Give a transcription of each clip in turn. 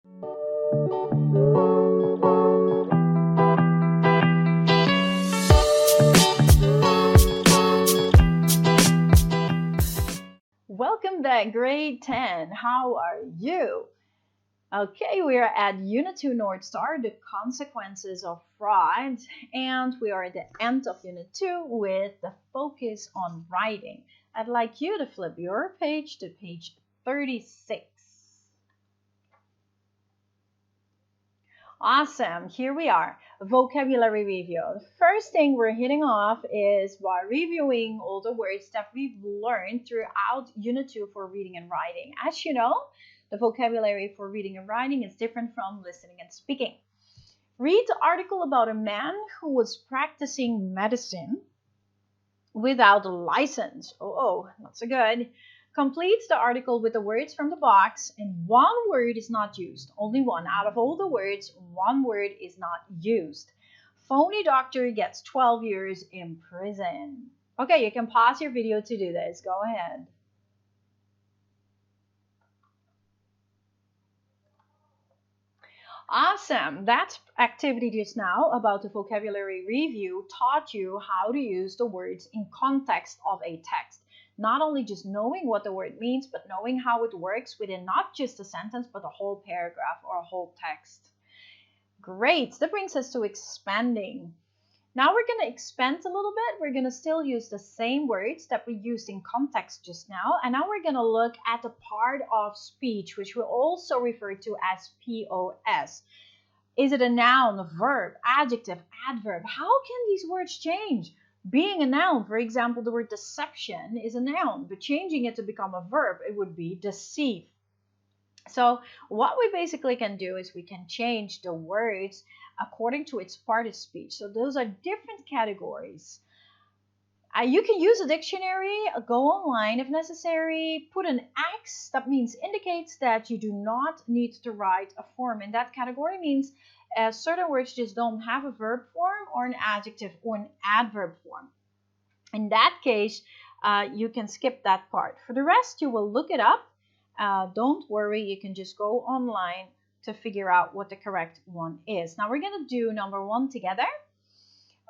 Welcome back, grade 10. How are you? Okay, we are at Unit 2 North Star, the consequences of fraud, and we are at the end of Unit 2 with the focus on writing. I'd like you to flip your page to page 36. Awesome, here we are, vocabulary review. The first thing we're hitting off is by reviewing all the words that we've learned throughout Unit 2 for reading and writing. As you know, the vocabulary for reading and writing is different from listening and speaking. Read the article about a man who was practicing medicine without a license. Oh, not so good. Complete the article with the words from the box, and one word is not used. Only one. Out of all the words, one word is not used. Phony doctor gets 12 years in prison. Okay, you can pause your video to do this. Go ahead. Awesome. That activity just now about the vocabulary review taught you how to use the words in context of a text. Not only just knowing what the word means, but knowing how it works within not just a sentence, but a whole paragraph or a whole text. Great. That brings us to expanding. Now we're going to expand a little bit. We're going to still use the same words that we used in context just now. And now we're going to look at the part of speech, which we also refer to as POS. Is it a noun, a verb, adjective, adverb? How can these words change? Being a noun, for example, the word deception is a noun, but changing it to become a verb, it would be deceive. So what we basically can do is we can change the words according to its part of speech. So those are different categories. You can use a dictionary, go online if necessary, put an X, that means indicates that you do not need to write a form. In that category means certain words just don't have a verb form or an adjective or an adverb form. In that case, you can skip that part. For the rest, you will look it up. Don't worry, you can just go online to figure out what the correct one is. Now we're going to do number one together.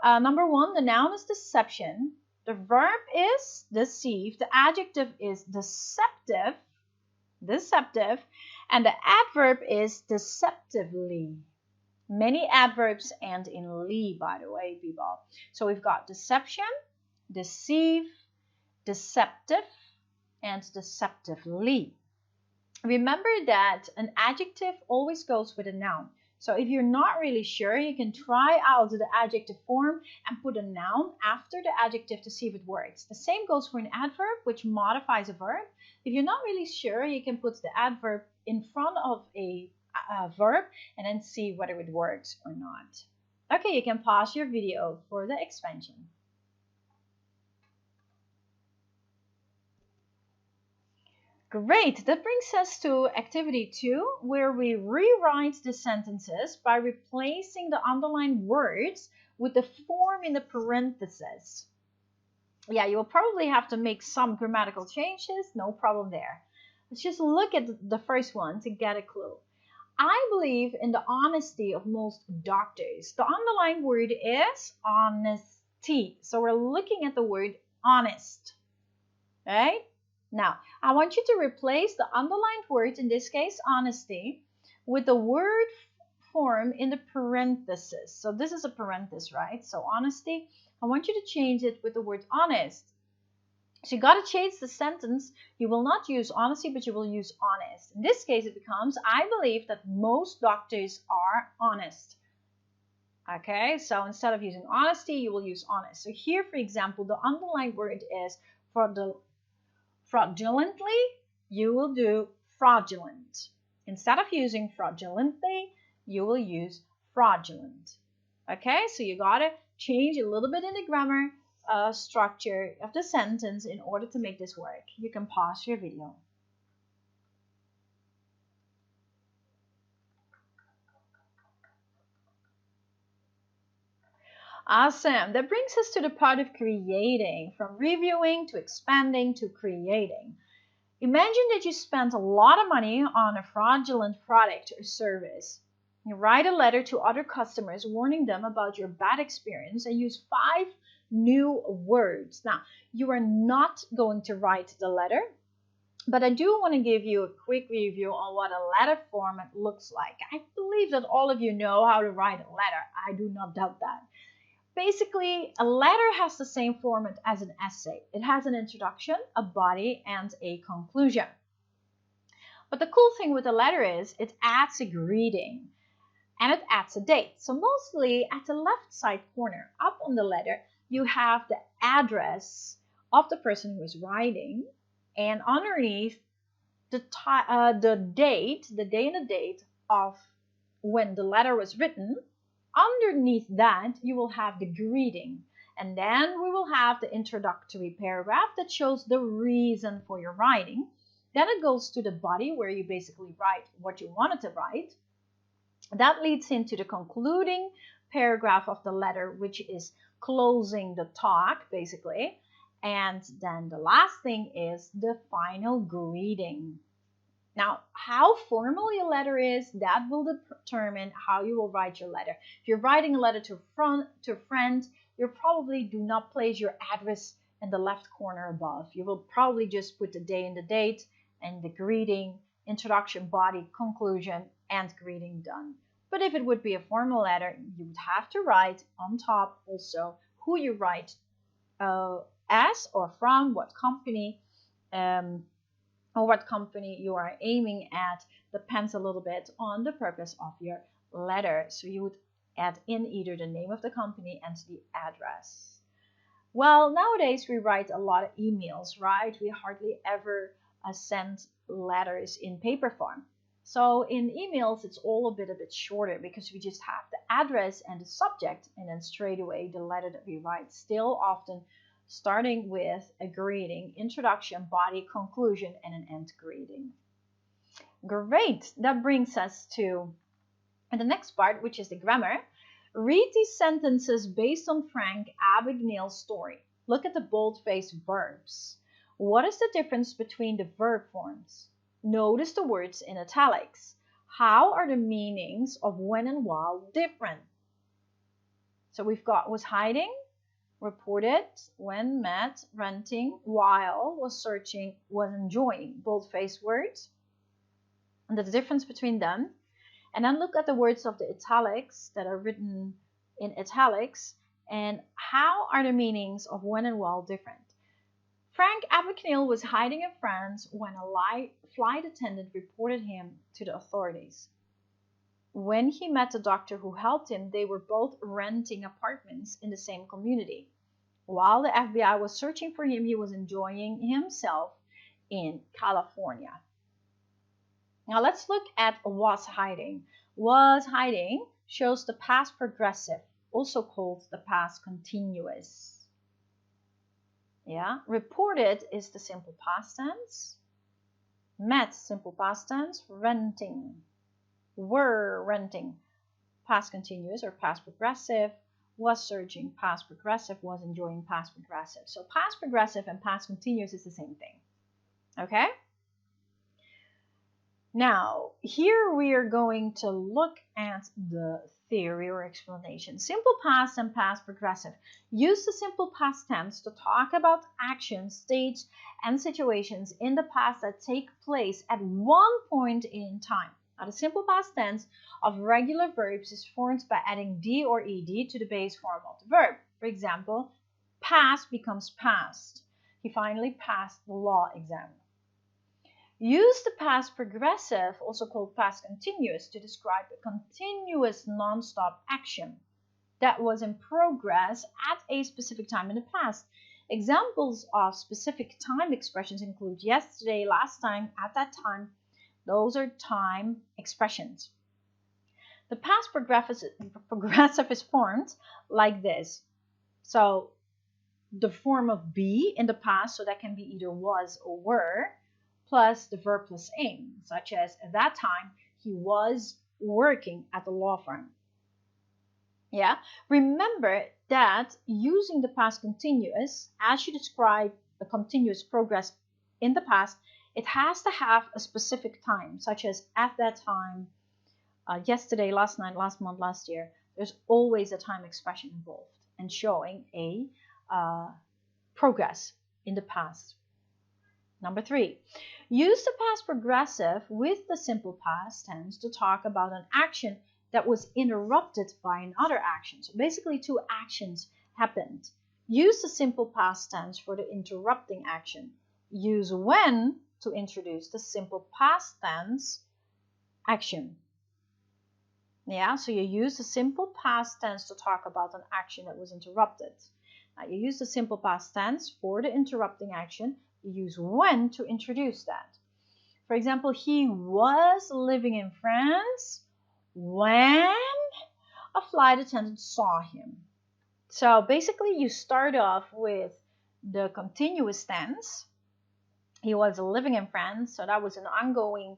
Number one, the noun is deception. The verb is deceive. The adjective is deceptive, and the adverb is deceptively. Many adverbs end in ly, by the way, people. So we've got deception, deceive, deceptive, and deceptively. Remember that an adjective always goes with a noun. So if you're not really sure, you can try out the adjective form and put a noun after the adjective to see if it works. The same goes for an adverb, which modifies a verb. If you're not really sure, you can put the adverb in front of a verb and then see whether it works or not. Okay, you can pause your video for the expansion. Great, that brings us to activity 2, where we rewrite the sentences by replacing the underlined words with the form in the parentheses. Yeah, you will probably have to make some grammatical changes, no problem there. Let's just look at the first one to get a clue. I believe in the honesty of most doctors. The underlined word is honesty. So we're looking at the word honest, right? Now, I want you to replace the underlined word, in this case, honesty, with the word form in the parenthesis. So this is a parenthesis, right? So honesty, I want you to change it with the word honest. So you got to change the sentence. You will not use honesty, but you will use honest. In this case, it becomes, I believe that most doctors are honest. Okay, so instead of using honesty, you will use honest. So here, for example, the underlined word is fraudulently, you will do fraudulent. Instead of using fraudulently, you will use fraudulent. Okay, so you gotta change a little bit in the grammar structure of the sentence in order to make this work. You can pause your video. Awesome. That brings us to the part of creating, from reviewing to expanding to creating. Imagine that you spent a lot of money on a fraudulent product or service. You write a letter to other customers warning them about your bad experience and use 5 new words. Now, you are not going to write the letter, but I do want to give you a quick review on what a letter format looks like. I believe that all of you know how to write a letter. I do not doubt that. Basically, a letter has the same format as an essay. It has an introduction, a body, and a conclusion. But the cool thing with a letter is it adds a greeting and it adds a date. So mostly at the left side corner up on the letter, you have the address of the person who is writing, and underneath the date, the day and the date of when the letter was written. Underneath that, you will have the greeting, and then we will have the introductory paragraph that shows the reason for your writing. Then it goes to the body where you basically write what you wanted to write. That leads into the concluding paragraph of the letter, which is closing the talk, basically. And then the last thing is the final greeting. Now, how formal your letter is, that will determine how you will write your letter. If you're writing a letter to a friend, you probably do not place your address in the left corner above. You will probably just put the day and the date and the greeting, introduction, body, conclusion, and greeting done. But if it would be a formal letter, you would have to write on top also who you write as or from, what company, or what company you are aiming at. Depends a little bit on the purpose of your letter. So you would add in either the name of the company and the address. Well, nowadays we write a lot of emails, right? We hardly ever send letters in paper form. So in emails, it's all a bit shorter because we just have the address and the subject, and then straight away the letter that we write, still often starting with a greeting, introduction, body, conclusion, and an end greeting. Great, that brings us to the next part, which is the grammar. Read these sentences based on Frank Abagnale's story. Look at the bold-faced verbs. What is the difference between the verb forms? Notice the words in italics. How are the meanings of when and while different? So we've got was hiding, reported, when, met, renting, while, was searching, was enjoying. Bold-faced words and the difference between them. And then look at the words of the italics that are written in italics, and how are the meanings of when and while different. Frank Abagnale was hiding in France when a flight attendant reported him to the authorities. When he met the doctor who helped him, they were both renting apartments in the same community. While the FBI was searching for him, he was enjoying himself in California. Now let's look at was hiding. Was hiding shows the past progressive, also called the past continuous. Yeah, reported is the simple past tense. Met, simple past tense. Renting, were renting, past continuous or past progressive. Was searching, past progressive. Was enjoying, past progressive. So past progressive and past continuous is the same thing. Okay? Now, here we are going to look at the theory or explanation. Simple past and past progressive. Use the simple past tense to talk about actions, states, and situations in the past that take place at one point in time. Now, the simple past tense of regular verbs is formed by adding d or ed to the base form of the verb. For example, passed becomes passed. He finally passed the law exam. Use the past progressive, also called past continuous, to describe a continuous non-stop action that was in progress at a specific time in the past. Examples of specific time expressions include yesterday, last time, at that time. Those are time expressions. The past progressive is formed like this. So the form of be in the past, so that can be either was or were, plus the verb plus ing, such as at that time he was working at the law firm. Yeah, remember that using the past continuous as you describe a continuous progress in the past It has to have a specific time, such as at that time, yesterday, last night, last month, last year. There's always a time expression involved and showing a progress in the past. Number 3, use the past progressive with the simple past tense to talk about an action that was interrupted by another action. So basically 2 actions happened. Use the simple past tense for the interrupting action. Use when to introduce the simple past tense action. Yeah, so you use the simple past tense to talk about an action that was interrupted. Now you use the simple past tense for the interrupting action. You use when to introduce that. For example, he was living in France when a flight attendant saw him. So basically you start off with the continuous tense. He was living in France, so that was an ongoing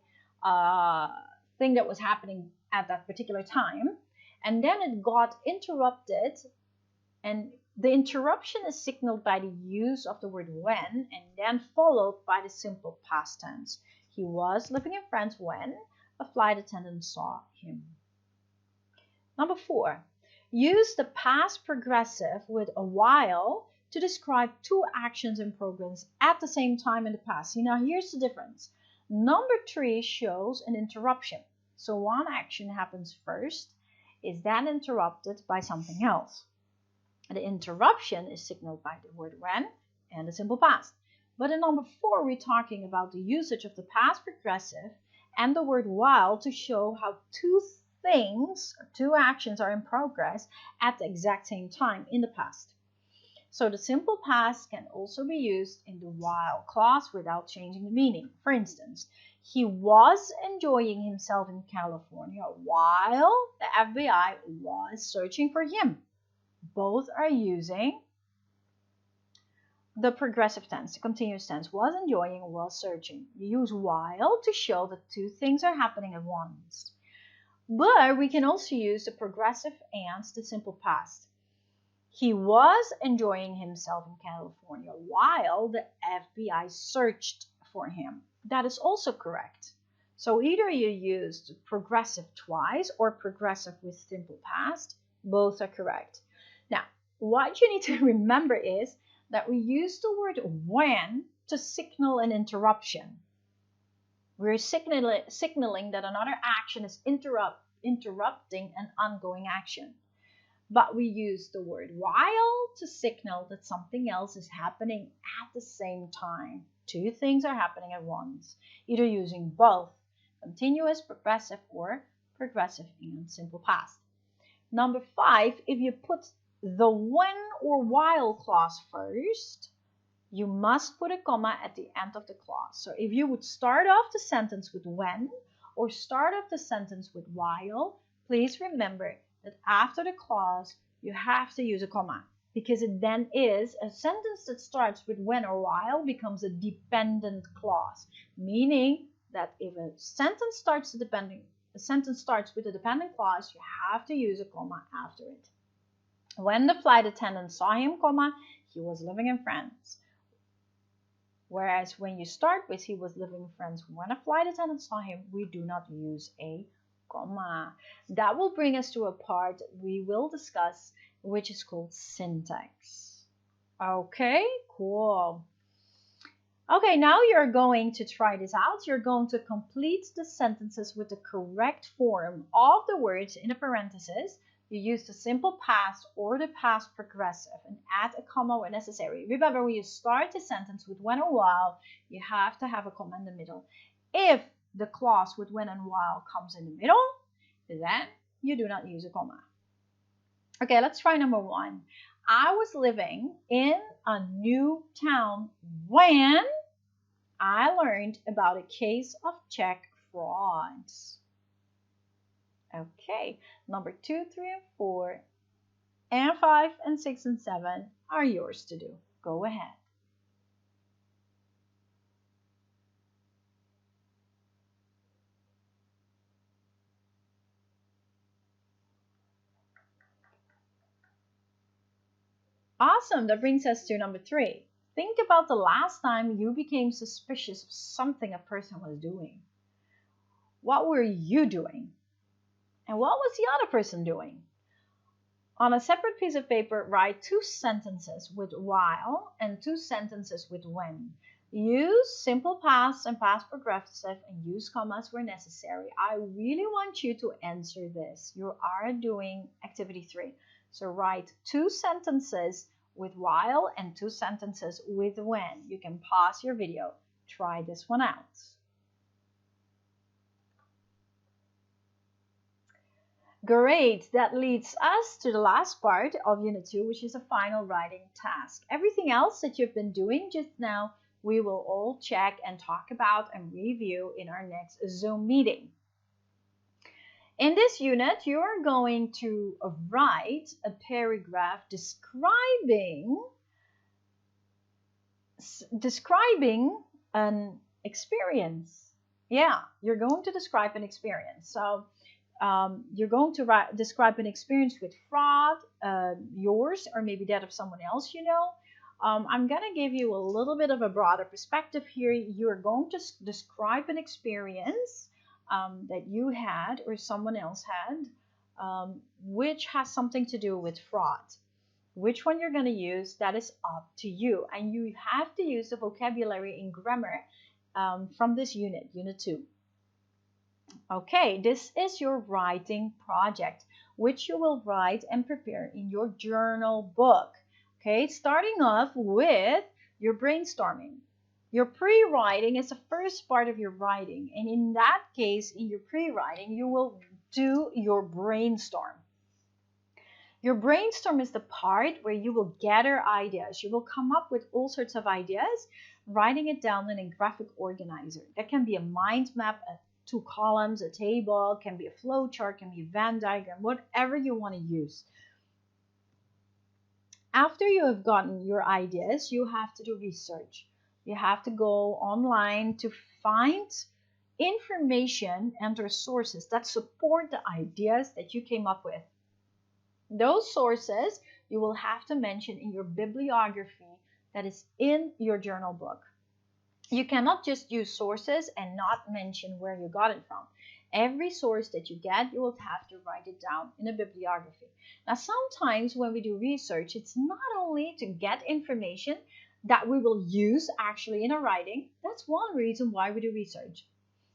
thing that was happening at that particular time. And then it got interrupted, and the interruption is signaled by the use of the word when and then followed by the simple past tense. He was living in France when a flight attendant saw him. Number 4, use the past progressive with a while to describe 2 actions in progress at the same time in the past. See, now here's the difference. Number 3 shows an interruption. So one action happens first, is then interrupted by something else. The interruption is signaled by the word when and the simple past. But in number 4, we're talking about the usage of the past progressive and the word while to show how 2 things, 2 actions are in progress at the exact same time in the past. So the simple past can also be used in the while clause without changing the meaning. For instance, he was enjoying himself in California while the FBI was searching for him. Both are using the progressive tense, the continuous tense. Was enjoying, was searching. You use while to show that 2 things are happening at once. But we can also use the progressive and the simple past. He was enjoying himself in California while the FBI searched for him. That is also correct. So either you used progressive twice or progressive with simple past. Both are correct. Now, what you need to remember is that we use the word when to signal an interruption. We're signaling that another action is interrupting an ongoing action. But we use the word while to signal that something else is happening at the same time. 2 things are happening at once, either using both continuous, progressive, or progressive and simple past. Number 5, if you put the when or while clause first, you must put a comma at the end of the clause. So if you would start off the sentence with when or start off the sentence with while, please remember that after the clause you have to use a comma, because it then is a sentence that starts with when or while becomes a dependent clause, meaning that if a sentence starts with a dependent clause, you have to use a comma after it. When the flight attendant saw him, comma, he was living in France. Whereas when you start with he was living in France when a flight attendant saw him, we do not use a comma. That will bring us to a part we will discuss, which is called syntax. Okay, cool. Okay, now you're going to try this out. You're going to complete the sentences with the correct form of the words in the parentheses. You use the simple past or the past progressive and add a comma when necessary. Remember, when you start the sentence with when or while, you have to have a comma in the middle. If the clause with when and while comes in the middle, then you do not use a comma. Okay, let's try number 1. I was living in a new town when I learned about a case of check frauds. Okay, number 2, 3, and 4, and 5, and 6, and 7 are yours to do. Go ahead. Awesome, that brings us to number 3. Think about the last time you became suspicious of something a person was doing. What were you doing? And what was the other person doing? On a separate piece of paper, write 2 sentences with while and 2 sentences with when. Use simple past and past progressive and use commas where necessary. I really want you to answer this. You are doing activity 3. So write 2 sentences with while and 2 sentences with when. You can pause your video. Try this one out. Great, that leads us to the last part of Unit 2, which is a final writing task. Everything else that you've been doing just now, we will all check and talk about and review in our next Zoom meeting. In this unit, you are going to write a paragraph describing an experience. Yeah, you're going to describe an experience. So you're going to describe an experience with fraud, yours or maybe that of someone else you know. I'm going to give you a little bit of a broader perspective here. You're going to describe an experience that you had or someone else had, which has something to do with fraud. Which one you're going to use, that is up to you. And you have to use the vocabulary and grammar from this unit, Unit 2. Okay, this is your writing project, which you will write and prepare in your journal book. Okay, starting off with your brainstorming. Your pre-writing is the first part of your writing. And in that case, in your pre-writing, you will do your brainstorm. Your brainstorm is the part where you will gather ideas. You will come up with all sorts of ideas, writing it down in a graphic organizer. That can be a mind map, 2 columns, a table, can be a flow chart, can be a Venn diagram, whatever you want to use. After you have gotten your ideas, you have to do research. You have to go online to find information and sources that support the ideas that you came up with. Those sources you will have to mention in your bibliography that is in your journal book. You cannot just use sources and not mention where you got it from. Every source that you get, you will have to write it down in a bibliography. Now, sometimes when we do research, it's not only to get information that we will use actually in our writing. That's one reason why we do research.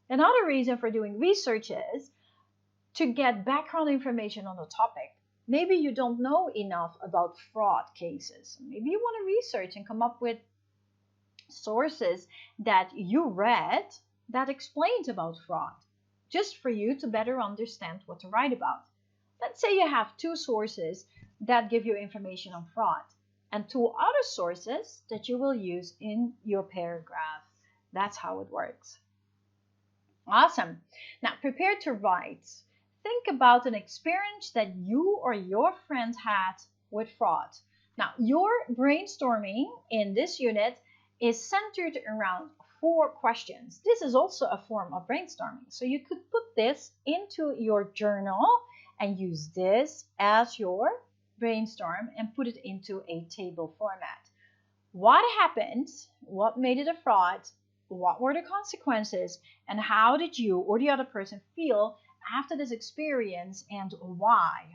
Another reason for doing research is to get background information on the topic. Maybe you don't know enough about fraud cases. Maybe you want to research and come up with sources that you read that explains about fraud, just for you to better understand what to write about. Let's say you have 2 sources that give you information on fraud and 2 other sources that you will use in your paragraph. That's how it works. Awesome. Now prepare to write. Think about an experience that you or your friend had with fraud. Now, your brainstorming in this unit is centered around 4 questions. This is also a form of brainstorming. So you could put this into your journal and use this as your brainstorm and put it into a table format. What happened? What made it a fraud? What were the consequences? And how did you or the other person feel after this experience and why?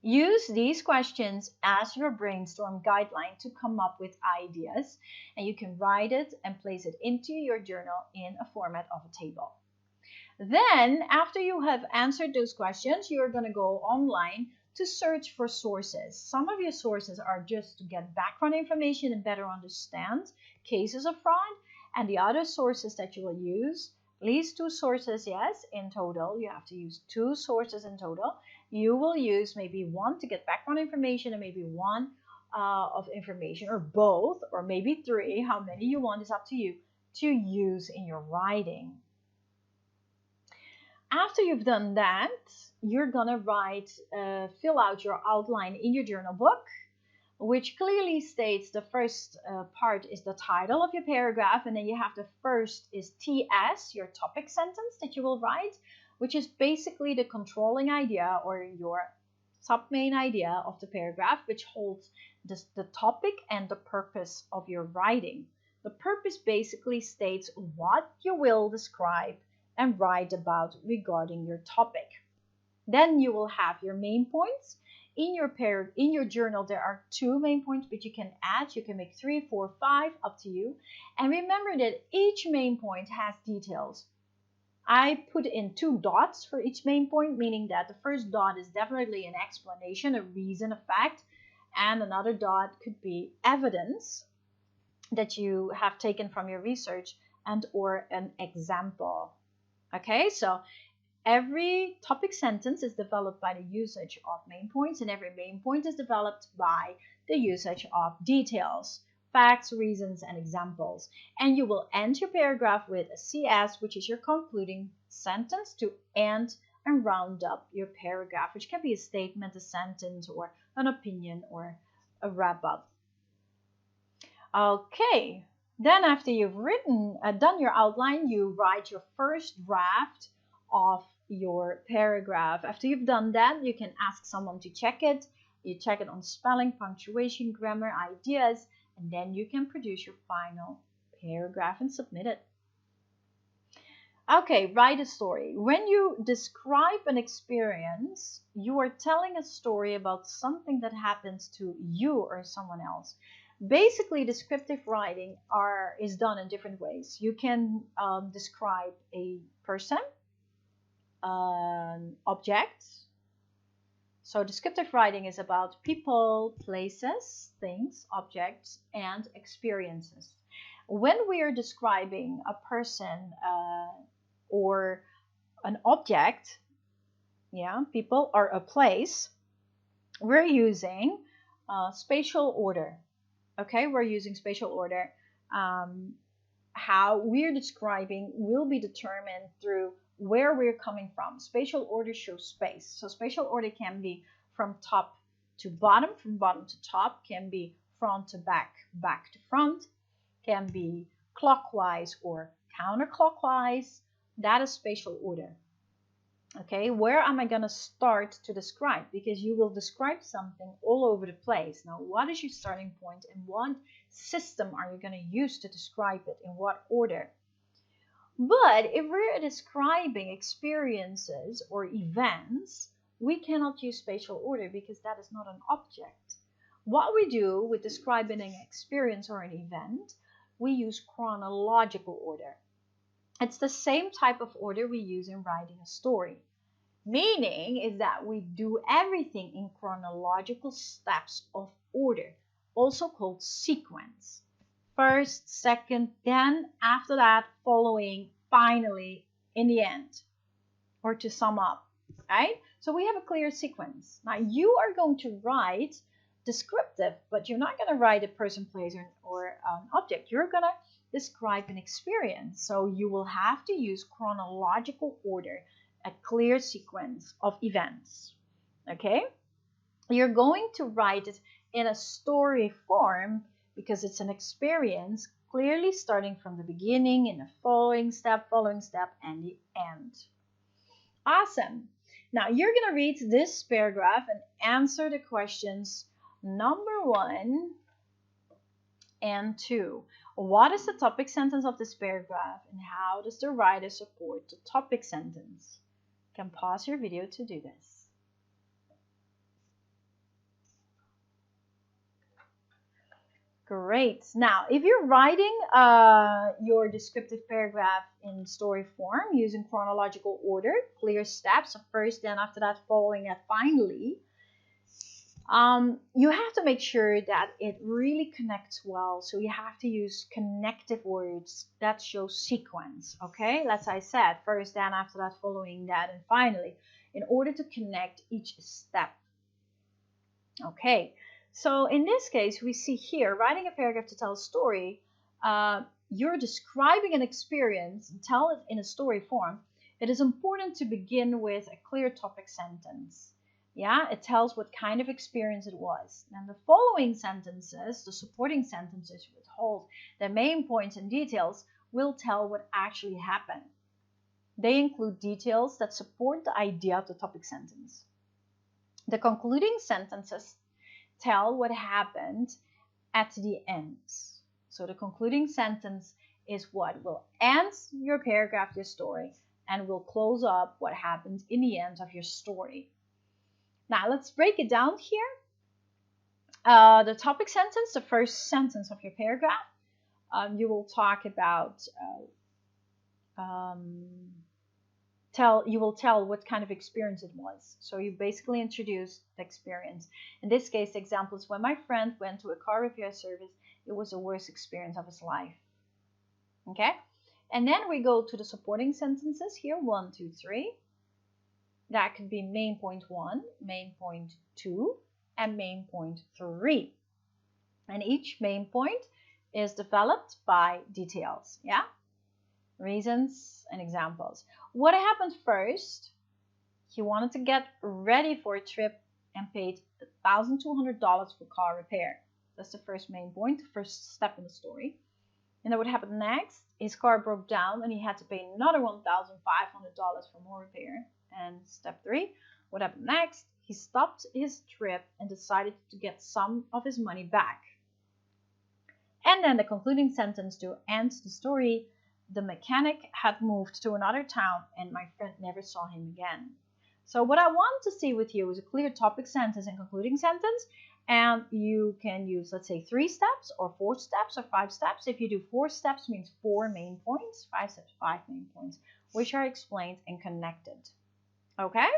Use these questions as your brainstorm guideline to come up with ideas, and you can write it and place it into your journal in a format of a table. Then, after you have answered those questions, you're going to go online to search for sources. Some of your sources are just to get background information and better understand cases of fraud, and the other sources that you will use, at least 2 sources, yes, in total. You have to use 2 sources in total. You will use maybe 1 to get background information and maybe 1 of information, or both, or maybe 3. How many you want is up to you to use in your writing. After you've done that, you're gonna fill out your outline in your journal book, which clearly states the first part is the title of your paragraph, and then you have the first is TS, your topic sentence that you will write, which is basically the controlling idea or your top main idea of the paragraph, which holds the topic and the purpose of your writing. The purpose basically states what you will describe and write about regarding your topic. Then you will have your main points. In your journal, there are 2 main points, but you can add. You can make 3, 4, 5, up to you. And remember that each main point has details. I put in 2 dots for each main point, meaning that the first dot is definitely an explanation, a reason, a fact, and another dot could be evidence that you have taken from your research and or an example. Okay, so every topic sentence is developed by the usage of main points, and every main point is developed by the usage of details, facts, reasons, and examples. And you will end your paragraph with a CS, which is your concluding sentence to end and round up your paragraph, which can be a statement, a sentence, or an opinion, or a wrap-up. Okay, then after you've done your outline, you write your first draft of your paragraph. After you've done that, you can ask someone to check it. You check it on spelling, punctuation, grammar, ideas, and then you can produce your final paragraph and submit it. Okay, write a story. When you describe an experience, you are telling a story about something that happens to you or someone else. Basically, descriptive writing is done in different ways. You can describe a person, an object. So descriptive writing is about people, places, things, objects, and experiences. When we are describing a person or an object, people, or a place, we're using spatial order. Okay, we're using spatial order. How we're describing will be determined through where we're coming from. Spatial order shows space. So spatial order can be from top to bottom, from bottom to top, can be front to back, back to front, can be clockwise or counterclockwise. That is spatial order. Okay, where am I going to start to describe? Because you will describe something all over the place. Now, what is your starting point and what system are you going to use to describe it? In what order? But if we're describing experiences or events, we cannot use spatial order because that is not an object. What we do with describing an experience or an event, we use chronological order. It's the same type of order we use in writing a story. Meaning is that we do everything in chronological steps of order, also called sequence. First, second, then after that, following, finally, in the end, or to sum up, right? So we have a clear sequence. Now you are going to write descriptive, but you're not going to write a person, place, or an object. You're going to describe an experience. So you will have to use chronological order, a clear sequence of events. Okay? You're going to write it in a story form because it's an experience, clearly starting from the beginning in the following step, and the end. Awesome. Now you're going to read this paragraph and answer the questions number 1 and 2. What is the topic sentence of this paragraph and how does the writer support the topic sentence? You can pause your video to do this. Great. Now, if you're writing your descriptive paragraph in story form using chronological order, clear steps, so first, then after that, following that, finally, you have to make sure that it really connects well. So you have to use connective words that show sequence. Okay, as I said, first, then after that, following that, and finally, in order to connect each step. Okay. So in this case, we see here, writing a paragraph to tell a story, you're describing an experience, tell it in a story form. It is important to begin with a clear topic sentence. Yeah, it tells what kind of experience it was. And the following sentences, the supporting sentences which hold the main points and details, will tell what actually happened. They include details that support the idea of the topic sentence. The concluding sentences tell what happened at the end. So the concluding sentence is what will end your paragraph, your story, and will close up what happened in the end of your story. Now let's break it down here. The topic sentence, the first sentence of your paragraph, you will talk about you will tell what kind of experience it was. So you basically introduce the experience. In this case, the example is when my friend went to a car repair service, it was the worst experience of his life. Okay? And then we go to the supporting sentences here, 1, 2, 3. That could be main point 1, main point 2, and main point 3. And each main point is developed by details, yeah? Reasons and examples. What happened first? He wanted to get ready for a trip and paid $1,200 for car repair. That's the first main point, the first step in the story. And then what happened next? His car broke down and he had to pay another $1,500 for more repair. And step 3, what happened next? He stopped his trip and decided to get some of his money back. And then the concluding sentence to end the story: the mechanic had moved to another town and my friend never saw him again. So what I want to see with you is a clear topic sentence and concluding sentence. And you can use, let's say, 3 steps or 4 steps or 5 steps. If you do 4 steps, means 4 main points, 5 steps, 5 main points, which are explained and connected. Okay?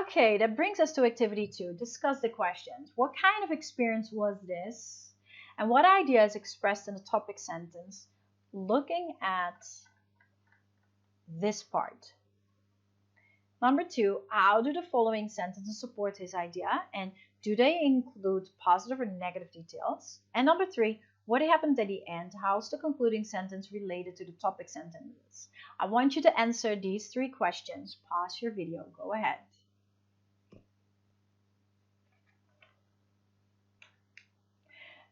Okay, that brings us to activity 2. Discuss the questions. What kind of experience was this? And what idea is expressed in the topic sentence? Looking at this part. Number 2, how do the following sentences support his idea? And do they include positive or negative details? And number 3, what happened at the end? How's the concluding sentence related to the topic sentences? I want you to answer these 3 questions. Pause your video. Go ahead.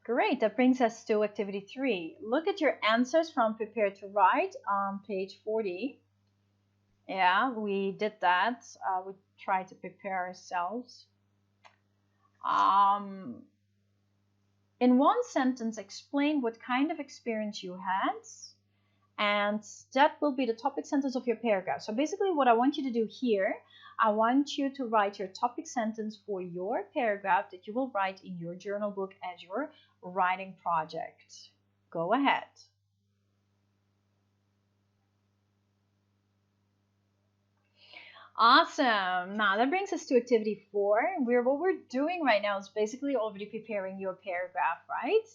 Great, that brings us to activity 3. Look at your answers from Prepare to Write on page 40. Yeah, we did that. We tried to prepare ourselves. In one sentence, explain what kind of experience you had, and that will be the topic sentence of your paragraph. So basically what I want you to do here, I want you to write your topic sentence for your paragraph that you will write in your journal book as your writing project. Go ahead. Awesome. Now that brings us to activity 4. What we're doing right now is basically already preparing your paragraph, right?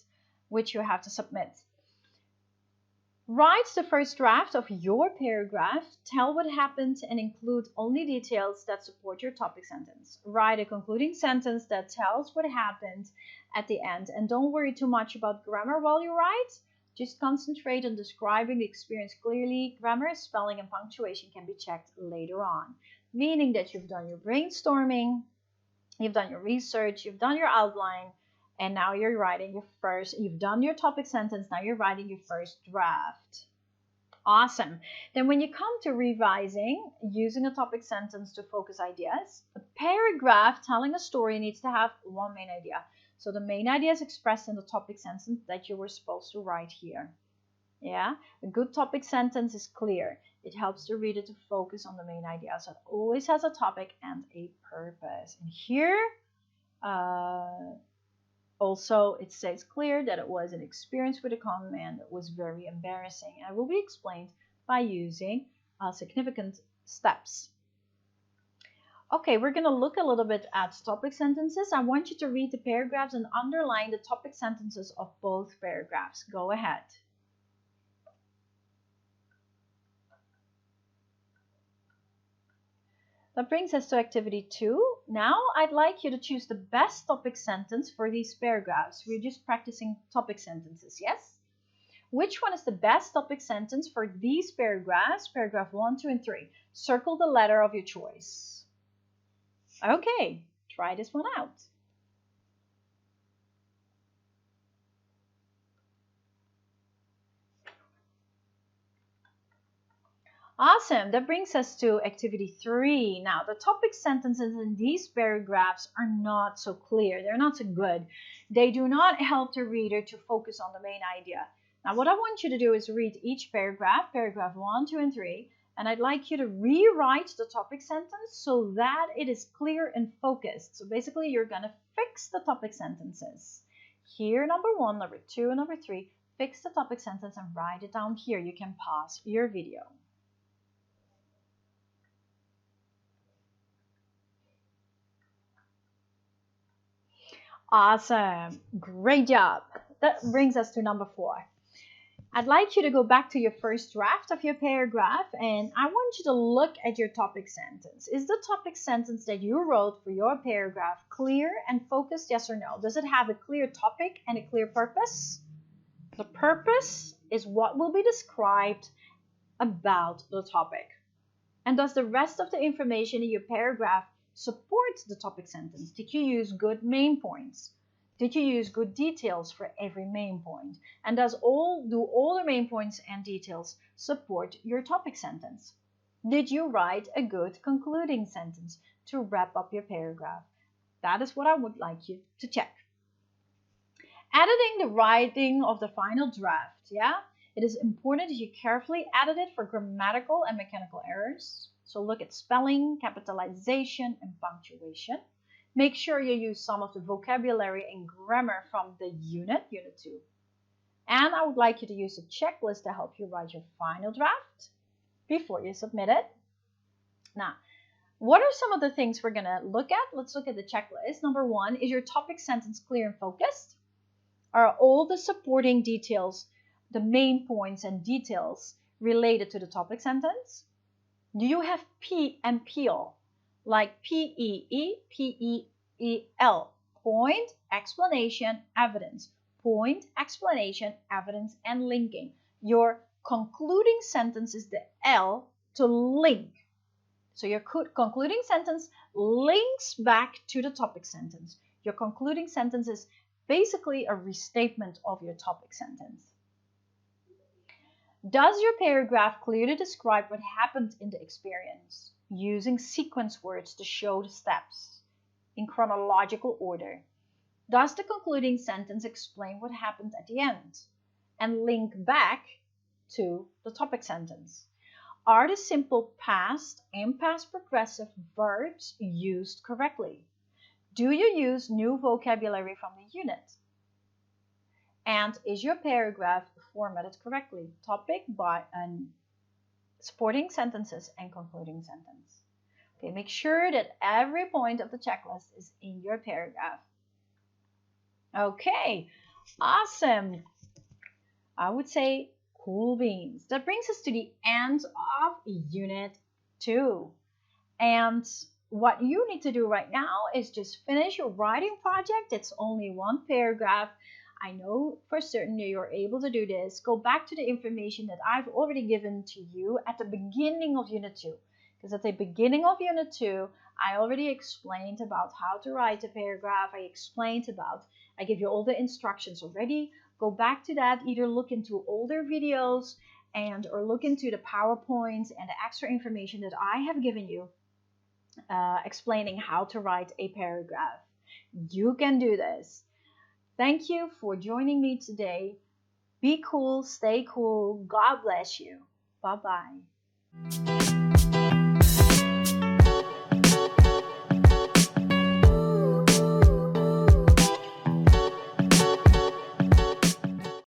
Which you have to submit. Write the first draft of your paragraph, tell what happened, and include only details that support your topic sentence. Write a concluding sentence that tells what happened at the end, and don't worry too much about grammar while you write. Just concentrate on describing the experience clearly. Grammar, spelling, and punctuation can be checked later on, meaning that you've done your brainstorming, you've done your research, you've done your outline, and now you're writing you've done your topic sentence, now you're writing your first draft. Awesome. Then when you come to revising, using a topic sentence to focus ideas, a paragraph telling a story needs to have one main idea. So the main idea is expressed in the topic sentence that you were supposed to write here. Yeah, a good topic sentence is clear. It helps the reader to focus on the main idea. So it always has a topic and a purpose. And here, also, it stays clear that it was an experience with a con man that was very embarrassing. And it will be explained by using significant steps. Okay, we're going to look a little bit at topic sentences. I want you to read the paragraphs and underline the topic sentences of both paragraphs. Go ahead. That brings us to activity 2. Now I'd like you to choose the best topic sentence for these paragraphs. We're just practicing topic sentences, yes? Which one is the best topic sentence for these paragraphs? Paragraph 1, 2, and 3. Circle the letter of your choice. Okay, try this one out. Awesome. That brings us to activity 3. Now, the topic sentences in these paragraphs are not so clear. They're not so good. They do not help the reader to focus on the main idea. Now, what I want you to do is read each paragraph, paragraph 1, 2, and 3, and I'd like you to rewrite the topic sentence so that it is clear and focused. So basically, you're going to fix the topic sentences. Here, number 1, number 2, and number 3, fix the topic sentence and write it down here. You can pause your video. Awesome. Great job. That brings us to number 4. I'd like you to go back to your first draft of your paragraph, and I want you to look at your topic sentence. Is the topic sentence that you wrote for your paragraph clear and focused, yes or no? Does it have a clear topic and a clear purpose? The purpose is what will be described about the topic. And does the rest of the information in your paragraph support the topic sentence? Did you use good main points? Did you use good details for every main point? And do all the main points and details support your topic sentence? Did you write a good concluding sentence to wrap up your paragraph? That is what I would like you to check. Editing the writing of the final draft, yeah? It is important that you carefully edit it for grammatical and mechanical errors. So look at spelling, capitalization, and punctuation. Make sure you use some of the vocabulary and grammar from the unit 2. And I would like you to use a checklist to help you write your final draft before you submit it. Now, what are some of the things we're going to look at? Let's look at the checklist. Number 1, is your topic sentence clear and focused? Are all the supporting details, the main points and details related to the topic sentence? Do you have P and Peel, like P-E-E, P-E-E-L, point, explanation, evidence, point, explanation, evidence, and linking? Your concluding sentence is the L to link. So your concluding sentence links back to the topic sentence. Your concluding sentence is basically a restatement of your topic sentence. Does your paragraph clearly describe what happened in the experience, using sequence words to show the steps in chronological order? Does the concluding sentence explain what happened at the end and link back to the topic sentence? Are the simple past and past progressive verbs used correctly? Do you use new vocabulary from the unit? And is your paragraph formatted correctly? Topic by supporting sentences and concluding sentence. Okay, make sure that every point of the checklist is in your paragraph. Okay, awesome. I would say cool beans. That brings us to the end of Unit 2. And what you need to do right now is just finish your writing project. It's only one paragraph. I know for certain that you're able to do this. Go back to the information that I've already given to you at the beginning of Unit 2. Because at the beginning of Unit 2, I already explained about how to write a paragraph. I give you all the instructions already. Go back to that. Either look into older videos or look into the PowerPoints and the extra information that I have given you explaining how to write a paragraph. You can do this. Thank you for joining me today. Be cool, stay cool. God bless you. Bye-bye.